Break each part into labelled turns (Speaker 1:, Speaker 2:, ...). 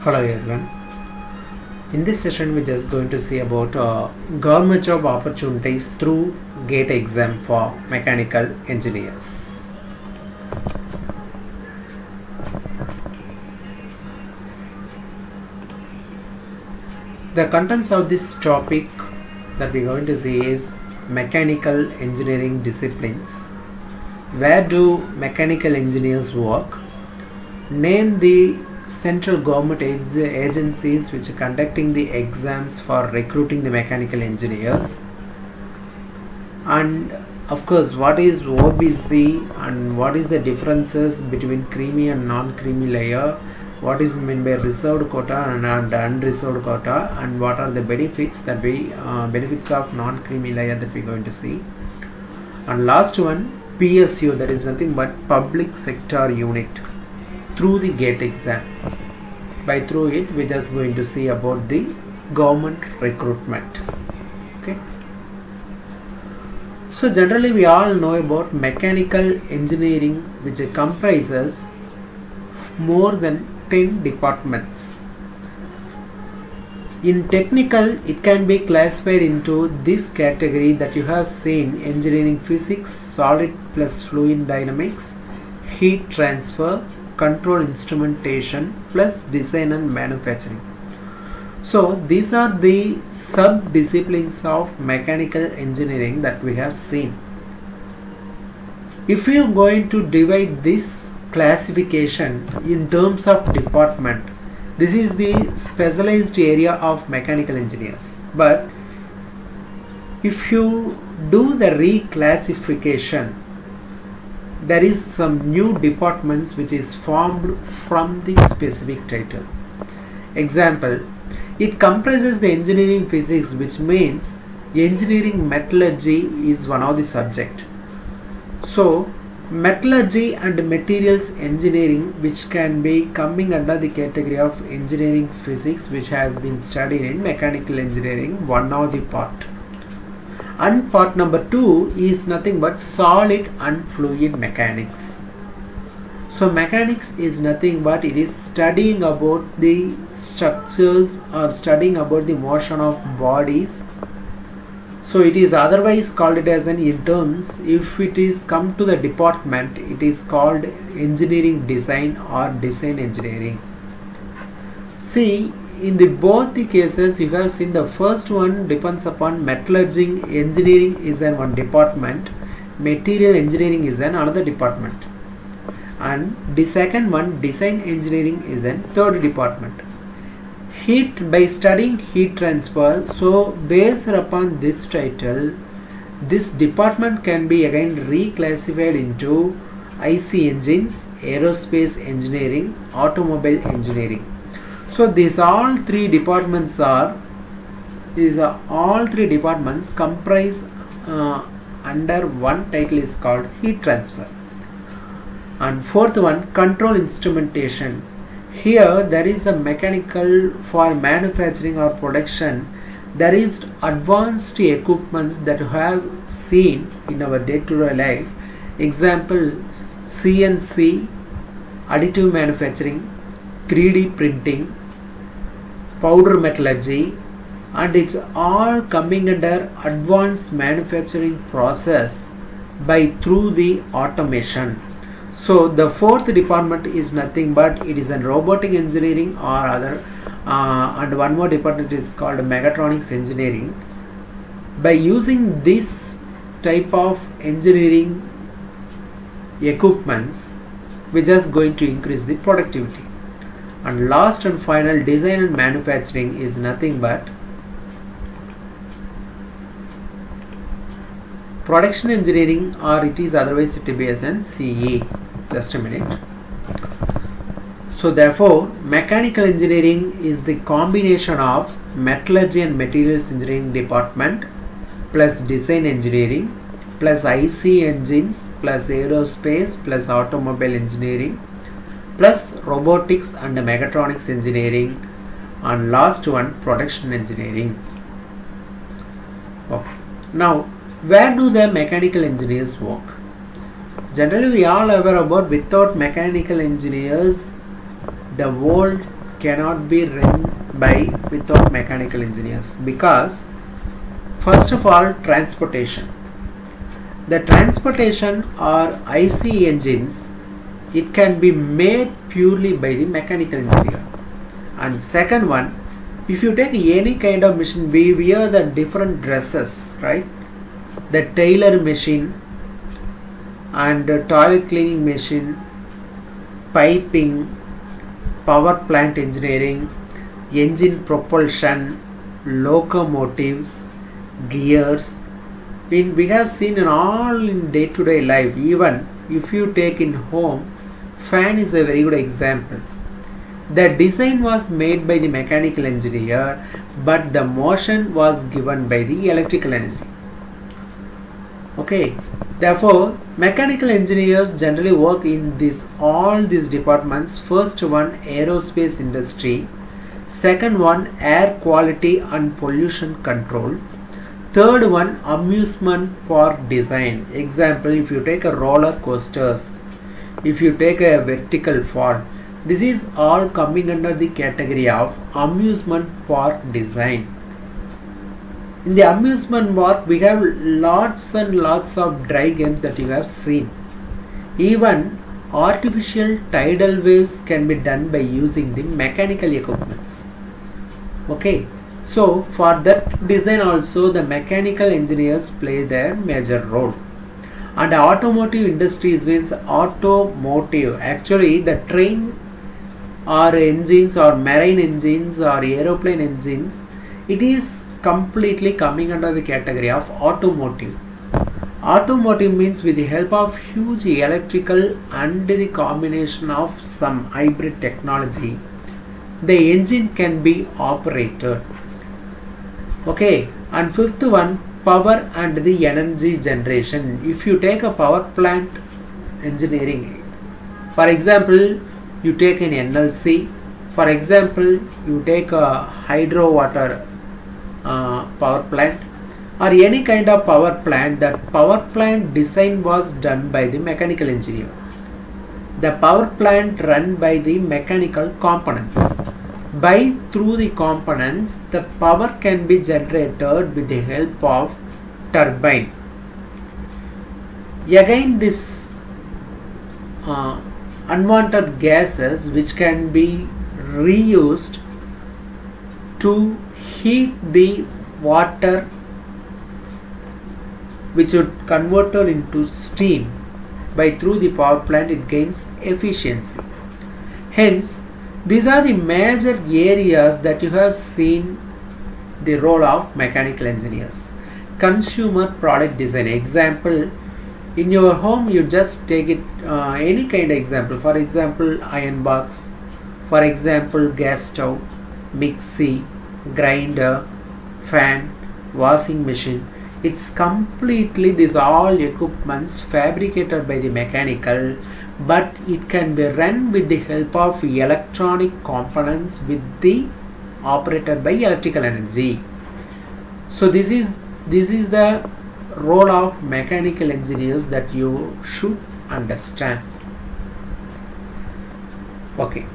Speaker 1: Hello everyone. In this session we're just going to see about government job opportunities through GATE exam for mechanical engineers. The contents of this topic that we're going to see is mechanical engineering disciplines. Where do mechanical engineers work? Name the central government agencies which are conducting the exams for recruiting the mechanical engineers, and of course what is OBC and what is the differences between creamy and non-creamy layer, what is meant by reserved quota and unreserved quota, and what are the benefits that we benefits of non-creamy layer that we're going to see. And last one, PSU, that is nothing but public sector unit through the GATE exam. By through it we're just going to see about the government recruitment. Okay, so generally we all know about mechanical engineering, which comprises more than 10 departments. In technical it can be classified into this category that you have seen: engineering physics, solid plus fluid dynamics, heat transfer, control instrumentation, plus design and manufacturing. So these are the sub-disciplines of mechanical engineering that we have seen. If you are going to divide this classification in terms of department, this is the specialized area of mechanical engineers. But if you do the reclassification, there is some new departments which is formed from the specific title. Example, it comprises the engineering physics, which means engineering metallurgy is one of the subject. So metallurgy and materials engineering, which can be coming under the category of engineering physics, which has been studied in mechanical engineering, one of the part. And part number 2 is nothing but solid and fluid mechanics. So mechanics is nothing but it is studying about the structures or studying about the motion of bodies. So it is otherwise called it as in terms, if it is come to the department, it is called engineering design or design engineering. See, in the both the cases you have seen the first one depends upon metallurgy engineering is an one department, material engineering is an another department, and the second one design engineering is an third department. Heat, by studying heat transfer, so based upon this title, this department can be again reclassified into IC engines, aerospace engineering, automobile engineering. So these all three departments comprise under one title is called heat transfer. And fourth one, control instrumentation. Here there is a mechanical for manufacturing or production. There is advanced equipments that you have seen in our day-to-day life. Example, CNC, additive manufacturing, 3D printing, powder metallurgy, and it's all coming under advanced manufacturing process by through the automation. So the fourth department is nothing but it is a robotic engineering or other, and one more department is called mechatronics engineering. By using this type of engineering equipments, we're just going to increase the productivity. And last and final, design and manufacturing is nothing but production engineering, or it is otherwise to be as an CE. Just a minute. So therefore mechanical engineering is the combination of metallurgy and materials engineering department plus design engineering plus IC engines plus aerospace plus automobile engineering plus robotics and mechatronics engineering, and last one production engineering. Okay. Now where do the mechanical engineers work? Generally we all aware about without mechanical engineers the world cannot be run by without mechanical engineers, because first of all, transportation. The transportation or IC engines, it can be made purely by the mechanical engineer. And second one, if you take any kind of machine, we wear the different dresses, right? The tailor machine and the toilet cleaning machine, piping, power plant engineering, engine propulsion, locomotives, gears. We have seen in all in day-to-day life. Even if you take in home, fan is a very good example. The design was made by the mechanical engineer, but the motion was given by the electrical energy. Okay, therefore mechanical engineers generally work in all these departments. First one, aerospace industry. Second one, air quality and pollution control. Third one, amusement park design. Example, if you take a roller coasters, if you take a vertical fall, this is all coming under the category of amusement park design. In the amusement park, we have lots and lots of dry games that you have seen. Even artificial tidal waves can be done by using the mechanical equipments. Okay, so for that design also the mechanical engineers play their major role. And automotive industries means automotive, actually the train or engines or marine engines or aeroplane engines, it is completely coming under the category of automotive. Automotive means with the help of huge electrical and the combination of some hybrid technology, the engine can be operated. Okay, and fifth one, power and the energy generation. If you take a power plant engineering, for example, you take an NLC, for example, you take a hydro water power plant or any kind of power plant, that power plant design was done by the mechanical engineer. The power plant run by the mechanical components. Through the components, the power can be generated with the help of turbine. Again, this unwanted gases which can be reused to heat the water, which would convert it into steam. Through the power plant, it gains efficiency. Hence, these are the major areas that you have seen the role of mechanical engineers. Consumer product design. Example, in your home you just take it any kind of example. For example, iron box. For example, gas stove, mixie, grinder, fan, washing machine. It's completely these all equipments fabricated by the mechanical, but it can be run with the help of electronic components with the operated by electrical energy. So this is the role of mechanical engineers that you should understand. Okay,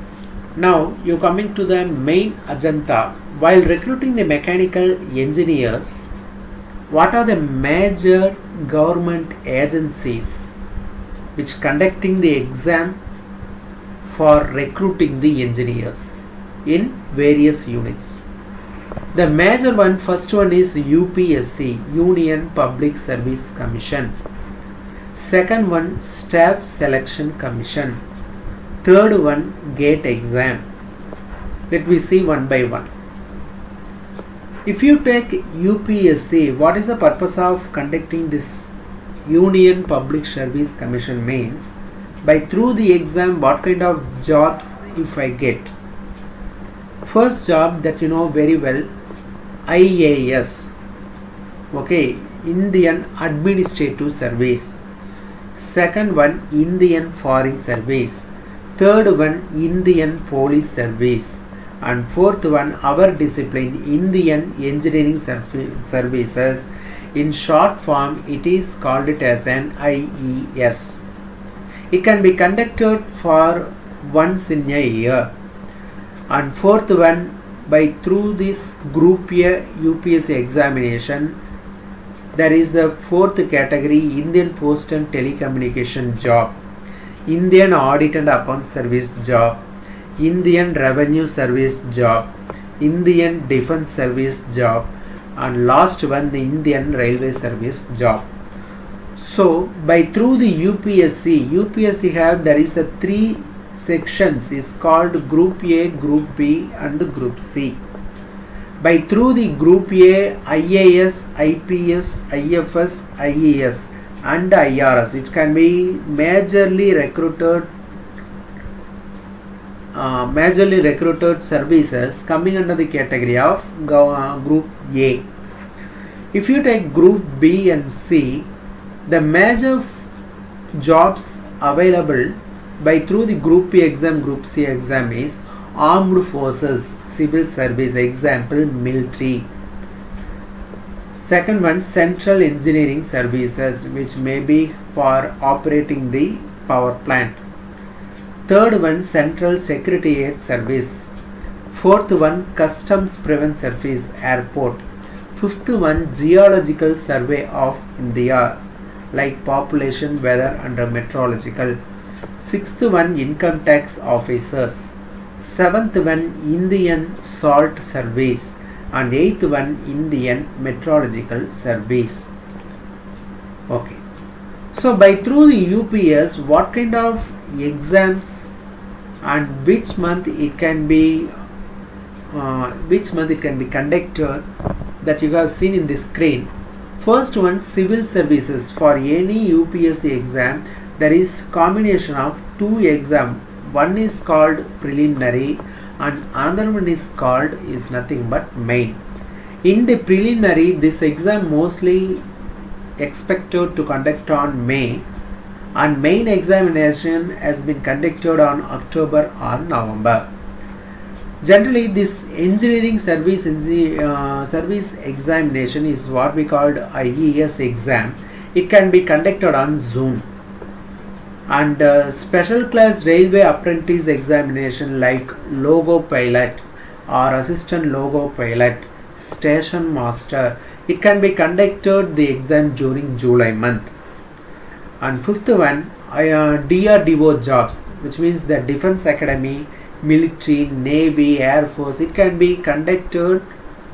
Speaker 1: now you coming to the main agenda. While recruiting the mechanical engineers, what are the major government agencies which conducting the exam for recruiting the engineers in various units? The major one, first one is UPSC, Union Public Service Commission. Second one, Staff Selection Commission. Third one, GATE exam. Let me see one by one. If you take UPSC, what is the purpose of conducting this Union Public Service Commission means? Through the exam, what kind of jobs if I get? First job that you know very well, IAS. Okay, Indian Administrative Service. Second one, Indian Foreign Service. Third one, Indian Police Service. And fourth one, our discipline, Indian Engineering Services. In short form, it is called it as an IES. It can be conducted for once in a year. And fourth one, by through this group A UPSC examination, there is the fourth category, Indian Post and Telecommunication job, Indian Audit and Account Service job, Indian Revenue Service job, Indian Defence Service job, and last one, the Indian Railway Service job. So by through the UPSC have, there is a three sections is called Group A, Group B and Group C. By through the Group A, IAS, IPS, IFS, IES and IRS, it can be majorly recruited services coming under the category of Group A. If you take Group B and C, the major jobs available by through the Group B exam, Group C exam is Armed Forces, Civil Service, example military. Second one, Central Engineering Services, which may be for operating the power plant. Third one, Central Secretariat Service. Fourth one, Customs Prevent Service, Airport. Fifth one, Geological Survey of India, like population, weather and meteorological. Sixth one, Income Tax Officers. Seventh one, Indian Salt Service. And eighth one, Indian Meteorological Service. Okay. So by through the UPS, what kind of exams and which month it can be conducted, that you have seen in this screen. First one, Civil Services. For any UPSC exam, there is combination of two exam. One is called preliminary and another one is called is nothing but main. In the preliminary, this exam mostly expected to conduct on May, and main examination has been conducted on October or November. Generally, this engineering service examination is what we called IES exam. It can be conducted on Zoom. And special class railway apprentice examination like logo pilot or assistant logo pilot, station master, it can be conducted the exam during July month. And fifth one, DRDO jobs, which means the Defense Academy, military, navy, air force, it can be conducted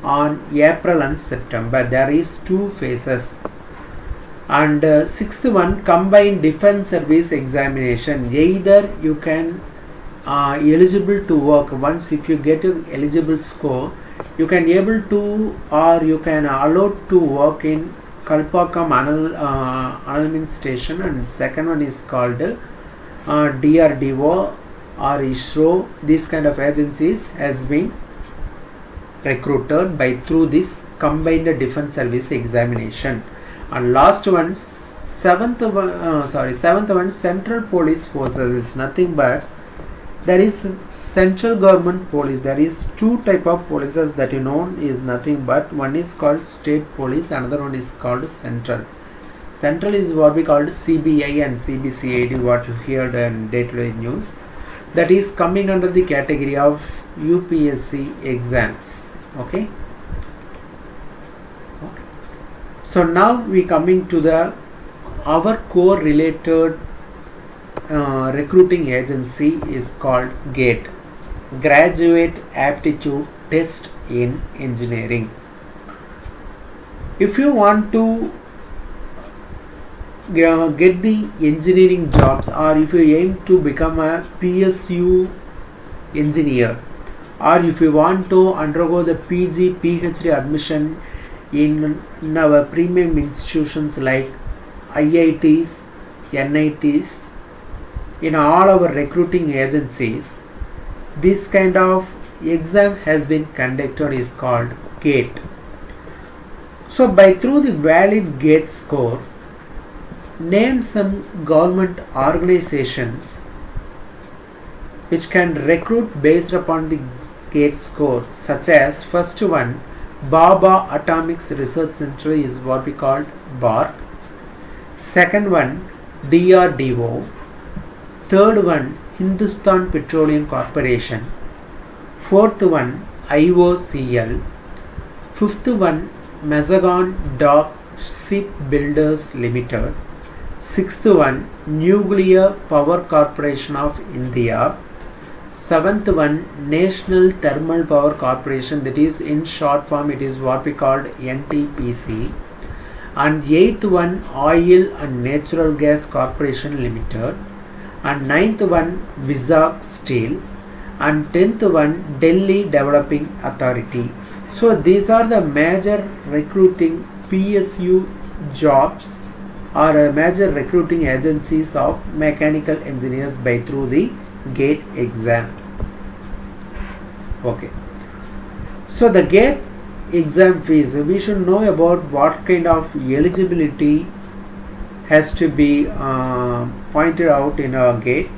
Speaker 1: on April and September. There is two phases. And sixth one, combined defense service examination. Either you can eligible to work, once if you get an eligible score, you can able to or you can allowed to work in Kalpakkam Annulment Station, and second one is called DRDO or ISRO. These kind of agencies has been recruited by through this combined defense service examination. And last one, seventh one, Central Police Forces is nothing but there is central government police. There is two type of polices that you know is nothing but one is called state police, another one is called central. Central is what we called CBI and CBCID, what you heard in day-to-day news. That is coming under the category of UPSC exams. Okay. So now we coming to our core related recruiting agency is called GATE, Graduate Aptitude Test in Engineering. If you want to get the engineering jobs, or if you aim to become a PSU engineer, or if you want to undergo the PG, PhD admission in our premium institutions like IITs, NITs, in all our recruiting agencies, this kind of exam has been conducted is called GATE. So by through the valid GATE score, name some government organizations which can recruit based upon the GATE score, such as first one, Baba Atomics Research Center is what we called BARC. Second one, DRDO. Third one, Hindustan Petroleum Corporation. Fourth one IOCL. Fifth one Mazagon Dock Shipbuilders Limited. Sixth one Nuclear Power Corporation of India. Seventh one National Thermal Power Corporation, that is in short form it is what we called NTPC. And eighth one Oil and Natural Gas Corporation Limited. And ninth one Vizag Steel. And 10th one Delhi Developing Authority. So these are the major recruiting PSU jobs or major recruiting agencies of mechanical engineers by through the GATE exam. Okay. So the GATE exam fees, we should know about what kind of eligibility has to be pointed out in a GATE,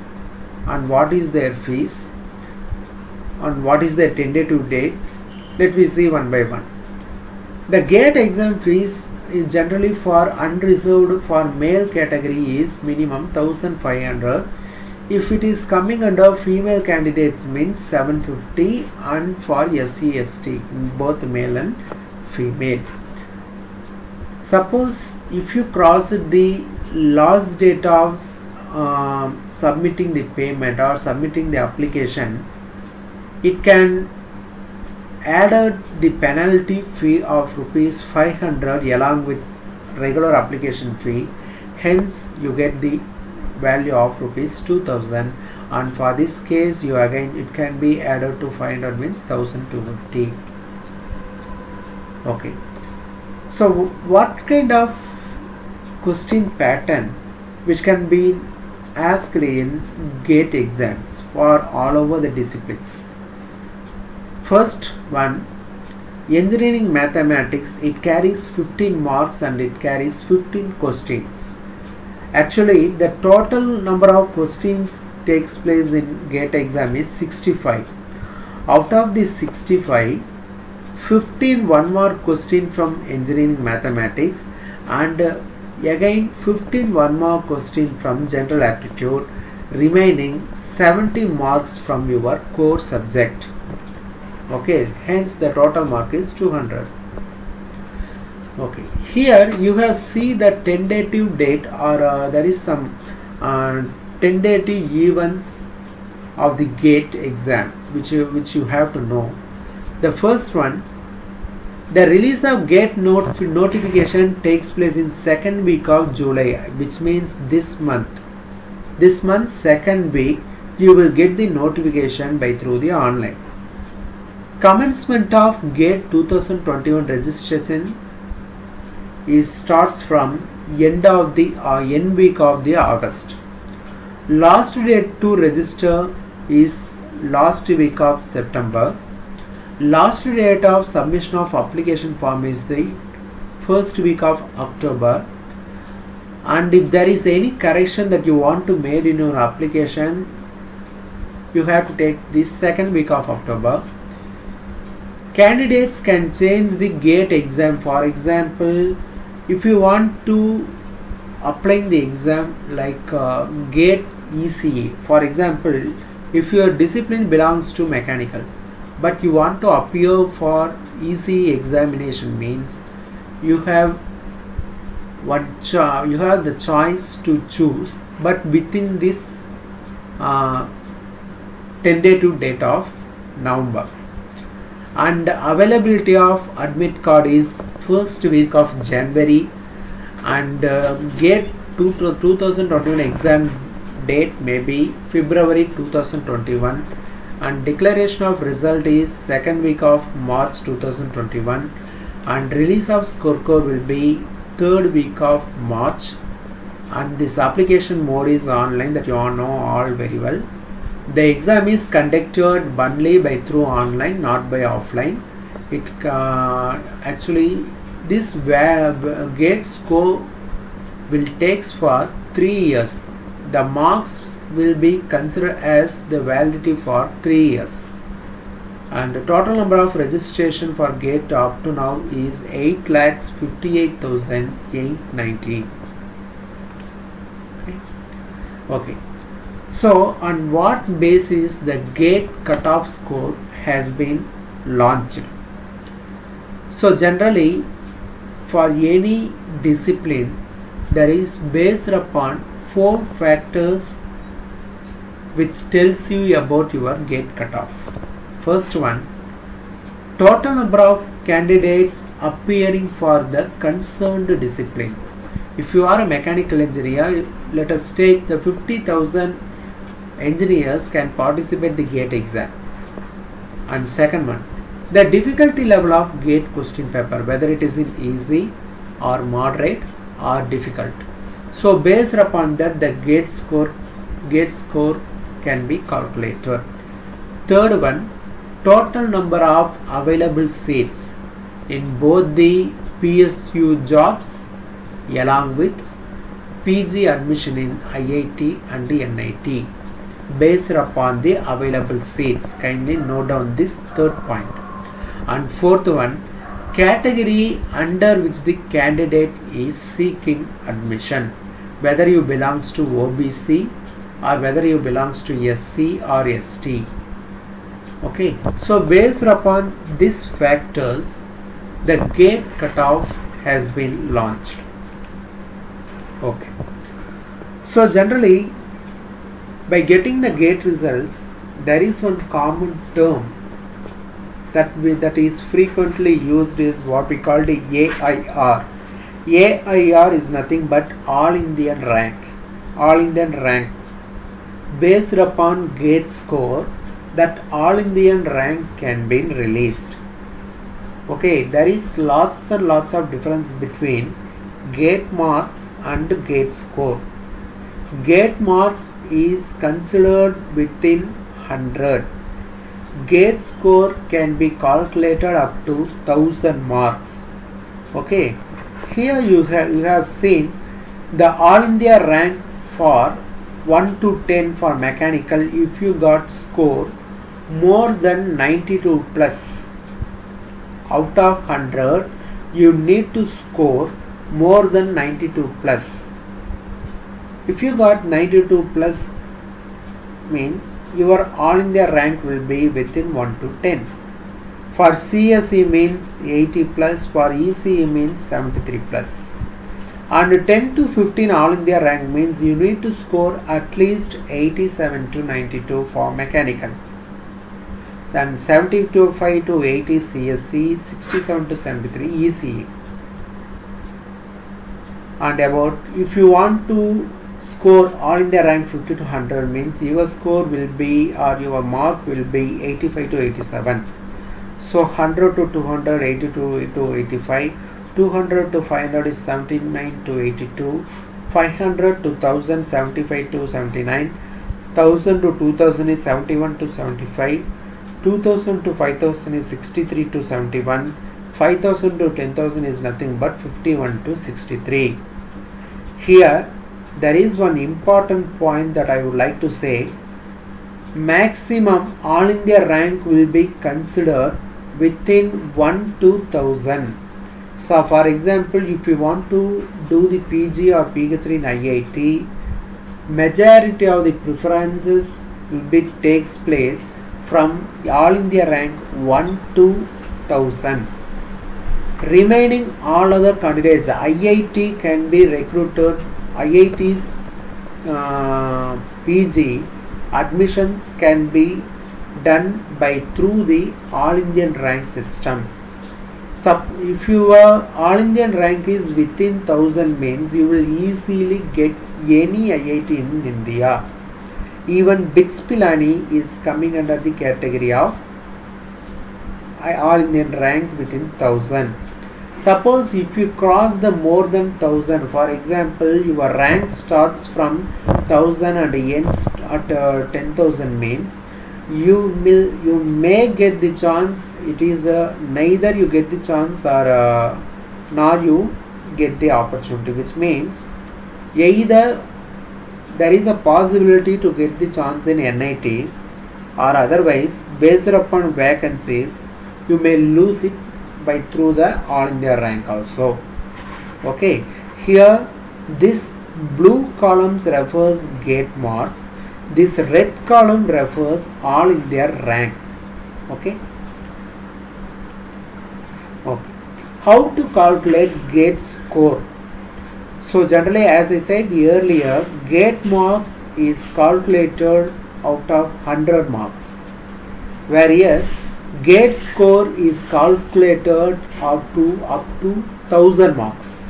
Speaker 1: and what is their fees, and what is their tentative dates. Let me see one by one. The GATE exam fees is generally for unreserved for male category is minimum 1500. If it is coming under female candidates means 750, and for SC ST both male and female. Suppose if you cross the last date of submitting the payment or submitting the application, it can add the penalty fee of rupees 500 along with regular application fee. Hence you get the value of rupees 2000, and for this case you again it can be added to 500 means 1250. Okay. So what kind of question pattern which can be asked in GATE exams for all over the disciplines? First one, engineering mathematics, it carries 15 marks and it carries 15 questions. Actually the total number of questions takes place in GATE exam is 65. Out of this 65, 15 one mark question from engineering mathematics, and again 15 one mark question from general aptitude, remaining 70 marks from your core subject. Okay, hence the total mark is 200. Okay, here you have see the tentative date, or there is some tentative events of the GATE exam which you have to know. The first one, the release of GATE notification takes place in second week of July, which means this month. This month second week you will get the notification by through the online. Commencement of GATE 2021 registration starts from end of the end week of the August. Last date to register is last week of September. Last date of submission of application form is the first week of October. And if there is any correction that you want to make in your application, you have to take the second week of October. Candidates can change the GATE exam. For example, if you want to apply the exam like GATE ECE, for example, if your discipline belongs to mechanical but you want to appear for ECE examination, means you have you have the choice to choose, but within this tentative date of November. And availability of admit card is first week of January, and GATE 2021 exam date may be February 2021, and declaration of result is second week of March 2021, and release of scorecard will be third week of March. And this application mode is online, that you all know all very well. The exam is conducted only by through online, not by offline. It actually this GATE score will takes for 3 years. The marks will be considered as the validity for 3 years. And the total number of registration for GATE up to now is 8,58,890. Okay. So on what basis the GATE cutoff score has been launched. So generally for any discipline that is based upon 4 factors which tells you about your gate cutoff. First one, total number of candidates appearing for the concerned discipline. If you are a mechanical engineer, let us take the 50,000 engineers can participate in the GATE exam. And second one, the difficulty level of GATE question paper, whether it is in easy or moderate or difficult. So based upon that, the GATE score can be calculated. Third one, total number of available seats in both the PSU jobs along with PG admission in IIT and NIT based upon the available seats. Kindly note down this third point. And fourth one, category under which the candidate is seeking admission, whether you belongs to OBC or whether you belongs to SC or ST. Okay, so based upon these factors, the GATE cutoff has been launched. Okay, so generally by getting the GATE results, there is one common term that is frequently used is what we call the AIR. AIR is nothing but All Indian rank. All Indian rank. Based upon GATE score, that All Indian rank can be released. Okay, there is lots and lots of difference between GATE marks and GATE score. GATE marks is considered within 100. GATE score can be calculated up to 1000 marks. Okay, here you have seen the All India rank for 1 to 10 for mechanical. If you got score more than 92 plus out of 100, you need to score more than 92 plus. If you got 92 plus, means your All India rank will be within 1 to 10. For CSE means 80 plus, for ECE means 73 plus. And 10 to 15 All India rank means you need to score at least 87 to 92 for mechanical. And 75 to 80 CSE, 67 to 73 ECE. And about if you want to score All India rank 50 to 100 means your score will be or your mark will be 85 to 87. So 100 to 200, 82 to 85, 200 to 500 is 79 to 82, 500 to 1000 75 to 79, 1000 to 2000 is 71 to 75, 2000 to 5000 is 63 to 71, 5000 to 10,000 is nothing but 51 to 63. Here there is one important point that I would like to say. Maximum All India rank will be considered within 1 to 1000. So for example, if you want to do the PG or PhD in IIT, majority of the preferences will be takes place from All India rank 1 to 1000. Remaining all other candidates, IIT can be recruited. IIT's PG admissions can be done by through the All Indian rank system. So if your All Indian rank is within 1000 means you will easily get any IIT in India. Even BITS Pilani is coming under the category of All Indian rank within 1000. Suppose if you cross the more than 1000, for example, your rank starts from 1000 and ends at 10,000 means you may get the chance. It is neither you get the chance or nor you get the opportunity, which means either there is a possibility to get the chance in NITs or otherwise based upon vacancies you may lose it by through the All India rank also. Okay, here this blue columns refers GATE marks, this red column refers All India rank. Okay. Okay. How to calculate GATE score? So generally, as I said earlier, GATE marks is calculated out of 100 marks, whereas GATE score is calculated up to 1000 marks.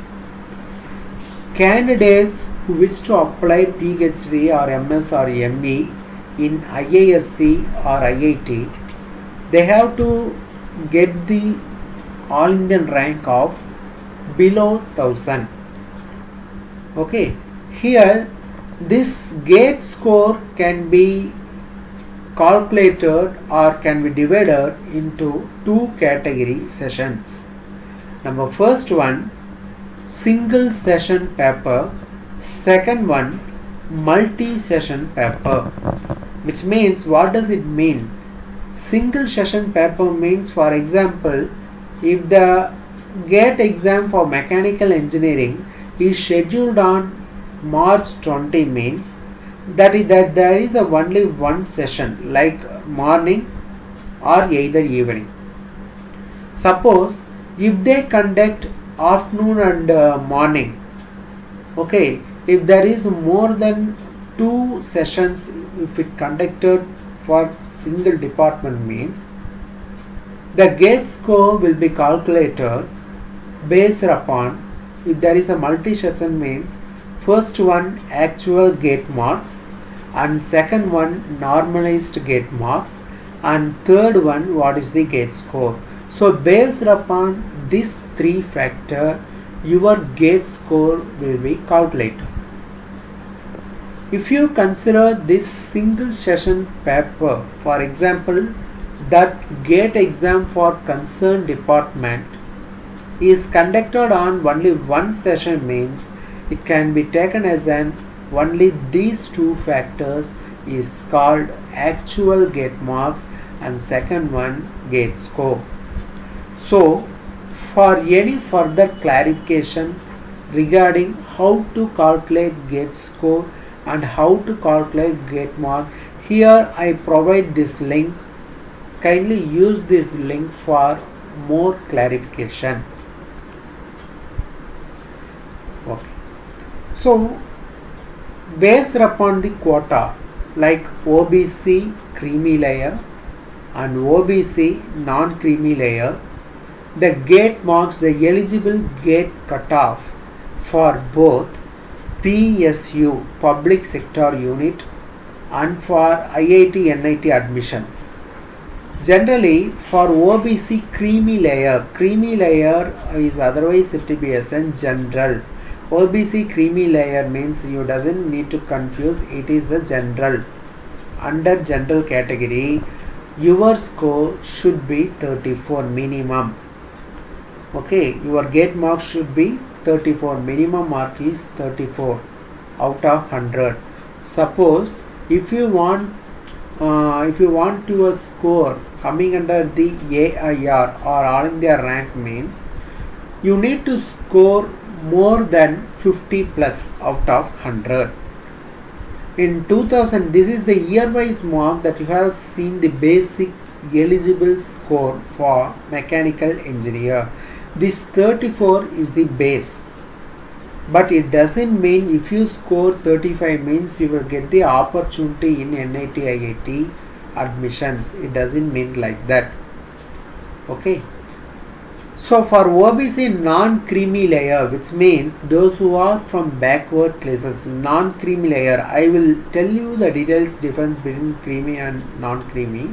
Speaker 1: Candidates who wish to apply PhD or MS or ME in IISc or IIT, they have to get the All Indian rank of below 1000. Okay, here this GATE score can be calculated or can be divided into two category sessions. Number first one, single session paper. Second one, multi-session paper. Which means, what does it mean? Single session paper means, for example, if the GATE exam for mechanical engineering is scheduled on March 20, means that there is only one session, like morning or either evening. Suppose if they conduct afternoon and morning, okay, if there is more than two sessions, if it conducted for single department, means the GATE score will be calculated based upon, if there is a multi-session, means first one actual GATE marks, and second one normalized GATE marks, and third one what is the GATE score. So based upon these three factors, your GATE score will be calculated. If you consider this single session paper, for example, that GATE exam for concerned department is conducted on only one session, means it can be taken as an only these two factors is called actual GATE marks, and second one GATE score. So for any further clarification regarding how to calculate GATE score and how to calculate GATE mark, here I provide this link. Kindly use this link for more clarification. Okay. So based upon the quota, like OBC creamy layer and OBC non-creamy layer, the GATE marks, the eligible GATE cutoff for both PSU public sector unit and for IIT NIT admissions. Generally for OBC creamy layer is otherwise it will be as in general. OBC creamy layer means you doesn't need to confuse, it is the general. Under general category, your score should be 34 minimum. Okay, your GATE mark should be 34, minimum mark is 34 out of 100. Suppose if you want your score coming under the AIR or All India rank, means you need to score more than 50 plus out of 100. In 2000, this is the year-wise mark that you have seen the basic eligible score for mechanical engineer. This 34 is the base, but it doesn't mean if you score 35 means you will get the opportunity in NIT IIT admissions. It doesn't mean like that. Okay. So for OBC non-creamy layer, which means those who are from backward classes, non-creamy layer, I will tell you the details difference between creamy and non-creamy.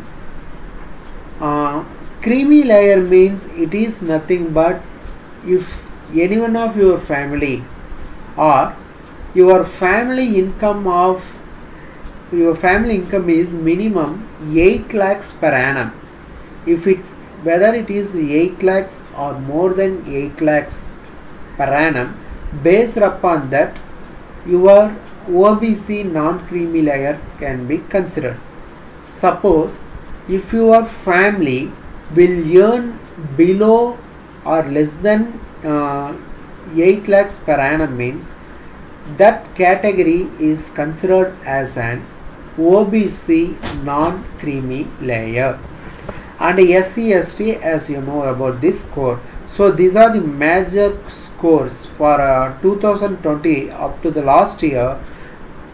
Speaker 1: Creamy layer means it is nothing but if any one of your family or your family income is minimum 8 lakhs per annum. Whether it is 8 lakhs or more than 8 lakhs per annum, based upon that your OBC non-creamy layer can be considered. Suppose if your family will earn below or less than 8 lakhs per annum, means that category is considered as an OBC non-creamy layer. and SC/ST, as you know about this score. So these are the major scores for 2020 up to the last year.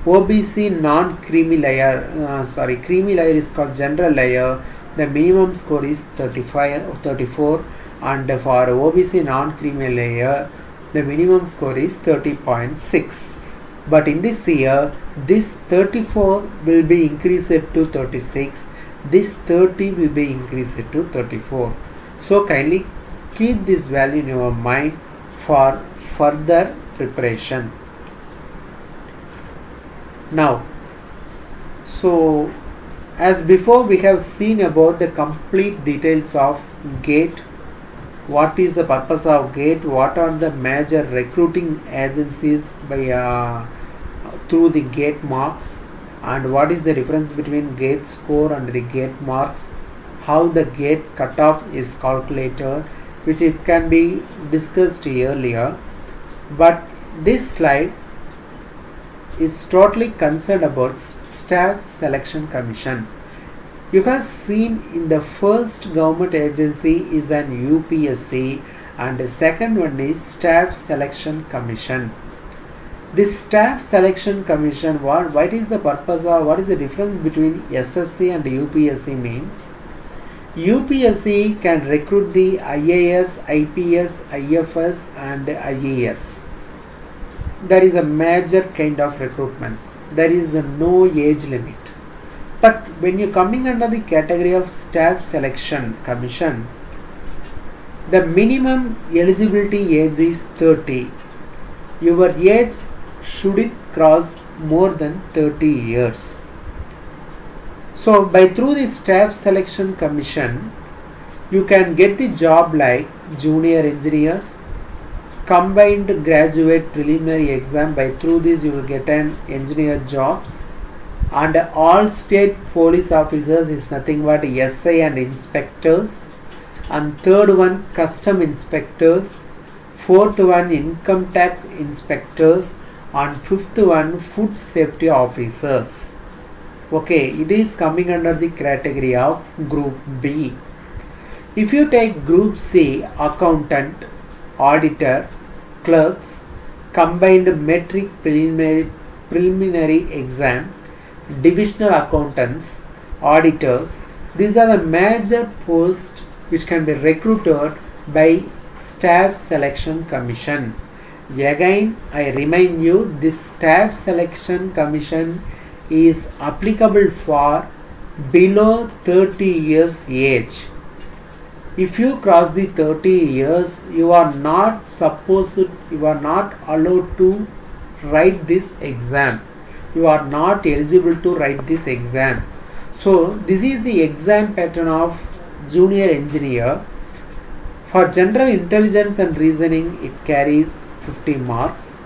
Speaker 1: OBC non-creamy layer, creamy layer is called general layer. The minimum score is 35 or 34, and for OBC non-creamy layer the minimum score is 30.6. But in this year this 34 will be increased to 36, this 30 will be increased to 34. So kindly keep this value in your mind for further preparation. Now, so as before we have seen about the complete details of GATE, what is the purpose of GATE, what are the major recruiting agencies by through the GATE marks, and what is the difference between GATE score and the GATE marks, how the GATE cutoff is calculated, which it can be discussed earlier. But this slide is totally concerned about Staff Selection Commission. You have seen in the first government agency is an UPSC, and the second one is Staff Selection Commission. This Staff Selection Commission, what is the purpose or what is the difference between SSC and UPSC means? UPSC can recruit the IAS, IPS, IFS and IAS. There is a major kind of recruitments. There is no age limit. But when you are coming under the category of Staff Selection Commission, the minimum eligibility age is 30. Your age shouldn't cross more than 30 years. So by through the Staff Selection Commission, you can get the job like junior engineers, combined graduate preliminary exam. By through this you will get an engineer jobs, and all state police officers is nothing but SI and inspectors, and third one custom inspectors, fourth one income tax inspectors, and fifth one food safety officers. Okay, it is coming under the category of Group B. If you take Group C, accountant, auditor, clerks, combined metric preliminary exam, divisional accountants, auditors, these are the major posts which can be recruited by Staff Selection Commission. Again, I remind you, this Staff Selection Commission is applicable for below 30 years age. If you cross the 30 years, you are not allowed to write this exam. You are not eligible to write this exam. So this is the exam pattern of junior engineer. For general intelligence and reasoning, it carries 50 marks.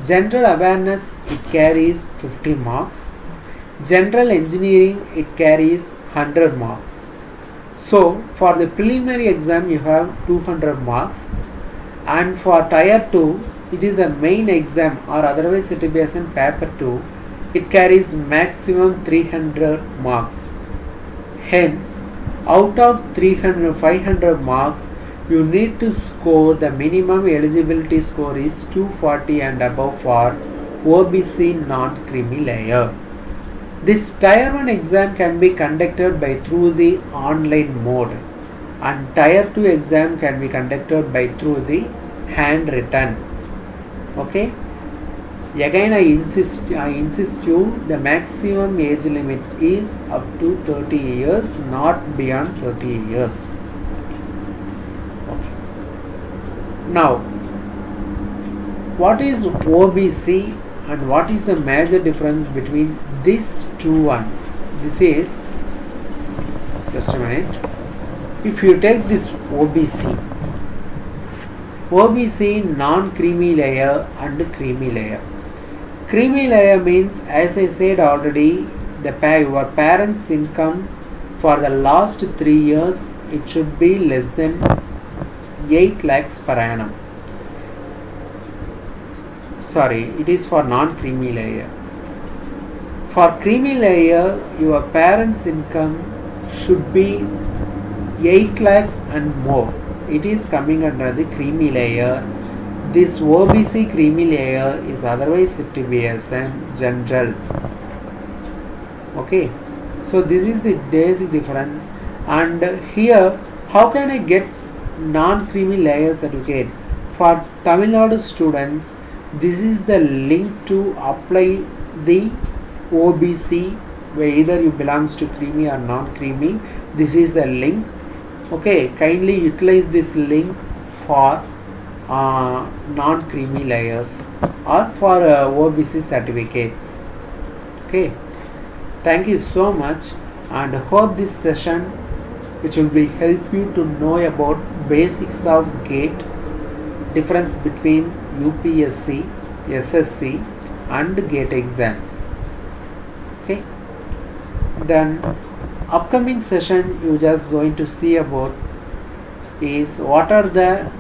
Speaker 1: General awareness, it carries 50 marks. General engineering, it carries 100 marks. So for the preliminary exam you have 200 marks, and for tier 2 it is the main exam, or otherwise it will be as in paper 2, it carries maximum 300 marks. Hence out of 500 marks you need to score, the minimum eligibility score is 240 and above for OBC non-creamy layer. This tier 1 exam can be conducted by through the online mode, and tier 2 exam can be conducted by through the handwritten. Okay, again I insist you, the maximum age limit is up to 30 years, not beyond 30 years. Okay. Now, what is OBC and what is the major difference between these two one? This is, just a minute, if you take this OBC non-creamy layer and creamy layer. Creamy layer means, as I said already, your parents' income for the last 3 years, it should be less than 8 lakhs per annum. Sorry, it is for non-creamy layer. For creamy layer, your parents' income should be 8 lakhs and more, it is coming under the creamy layer. This OBC creamy layer is otherwise said to be as a general. Okay, so this is the basic difference. And here, how can I get non-creamy layer certificate? For Tamil Nadu students, this is the link to apply the OBC, where either you belongs to creamy or non-creamy. This is the link. Okay, kindly utilize this link for non-creamy layers or for OBC certificates. Okay, thank you so much, and hope this session which will be help you to know about basics of GATE, difference between UPSC, SSC and GATE exams. Okay, then upcoming session you just going to see about is what are the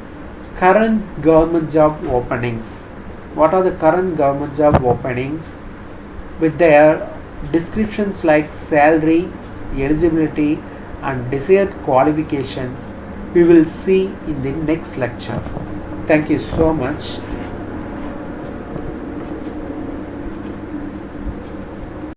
Speaker 1: current government job openings. What are the current government job openings with their descriptions like salary, eligibility and desired qualifications, we will see in the next lecture. Thank you so much.